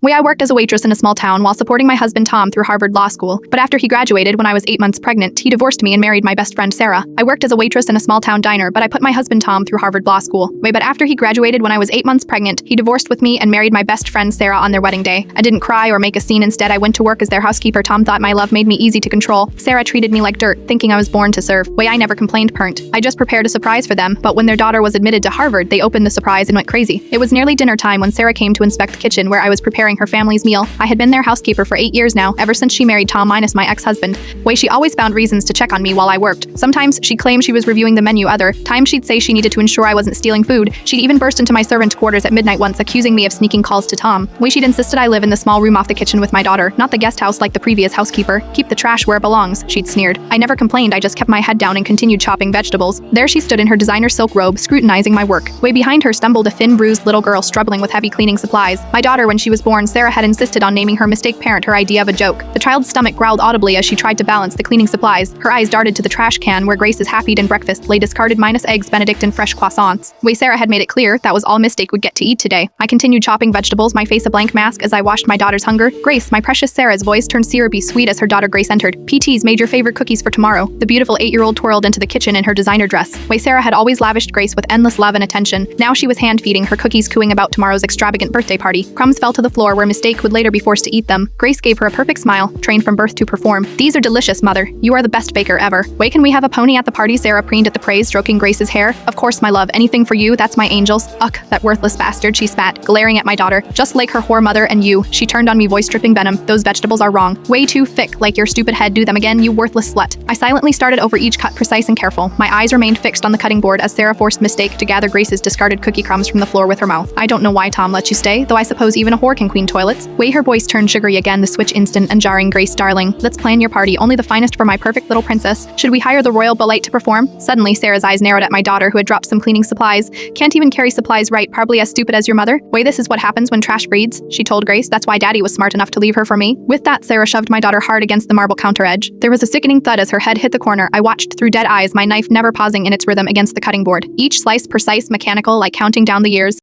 Way I worked as a waitress in a small town while supporting my husband Tom through Harvard Law School, but after he graduated when I was 8 months pregnant, he divorced me and married my best friend Sarah. I worked as a waitress in a small town diner, but I put my husband Tom through Harvard Law School. But after he graduated when I was 8 months pregnant, he divorced with me and married my best friend Sarah on their wedding day. I didn't cry or make a scene. Instead, I went to work as their housekeeper. Tom thought my love made me easy to control. Sarah treated me like dirt, thinking I was born to serve. I never complained. I just prepared a surprise for them, but when their daughter was admitted to Harvard, they opened the surprise and went crazy. It was nearly dinner time when Sarah came to inspect the kitchen where I was preparing her family's meal. I had been their housekeeper for 8 years now, ever since she married Tom minus my ex-husband. She always found reasons to check on me while I worked. Sometimes she'd claim she was reviewing the menu. Other times she'd say she needed to ensure I wasn't stealing food. She'd even burst into my servant quarters at midnight once, accusing me of sneaking calls to Tom. She'd insisted I live in the small room off the kitchen with my daughter, not the guest house like the previous housekeeper. Keep the trash where it belongs, she'd sneered. I never complained. I just kept my head down and continued chopping vegetables. There she stood in her designer silk robe, scrutinizing my work. Behind her stumbled a thin, bruised little girl struggling with heavy cleaning supplies. My daughter, when she was born, Sarah had insisted on naming her mistake parent her idea of a joke. The child's stomach growled audibly as she tried to balance the cleaning supplies. Her eyes darted to the trash can where Grace's half-eaten breakfast lay, discarded minus eggs Benedict and fresh croissants. Sarah had made it clear that was all Mistake would get to eat today. I continued chopping vegetables, my face a blank mask as I watched my daughter's hunger. Grace, my precious. Sarah's voice turned syrupy sweet as her daughter Grace entered. PT's made your favorite cookies for tomorrow. The beautiful 8-year-old twirled into the kitchen in her designer dress. Sarah had always lavished Grace with endless love and attention. Now she was hand-feeding her cookies, cooing about tomorrow's extravagant birthday party. Crumbs fell to the floor where Mistake would later be forced to eat them. Grace gave her a perfect smile, trained from birth to perform. These are delicious, mother. You are the best baker ever. Can we have a pony at the party? Sarah preened at the praise, stroking Grace's hair. Of course, my love. Anything for you. That's my angels. Ugh, that worthless bastard, she spat, glaring at my daughter. Just like her whore mother and you. She turned on me, voice dripping venom. Those vegetables are wrong. Way too thick, like your stupid head. Do them again, you worthless slut. I silently started over each cut, precise and careful. My eyes remained fixed on the cutting board as Sarah forced Mistake to gather Grace's discarded cookie crumbs from the floor with her mouth. I don't know why Tom let you stay, though I suppose even a whore can clean toilets. Her voice turned sugary again, the switch instant and jarring. Grace, darling, let's plan your party, only the finest for my perfect little princess. Should we hire the royal ballet to perform? Suddenly, Sarah's eyes narrowed at my daughter, who had dropped some cleaning supplies. Can't even carry supplies right, probably as stupid as your mother. This is what happens when trash breeds, she told Grace. That's why Daddy was smart enough to leave her for me. With that, Sarah shoved my daughter hard against the marble counter edge. There was a sickening thud as her head hit the corner. I watched through dead eyes, my knife never pausing in its rhythm against the cutting board. Each slice precise, mechanical, like counting down the years.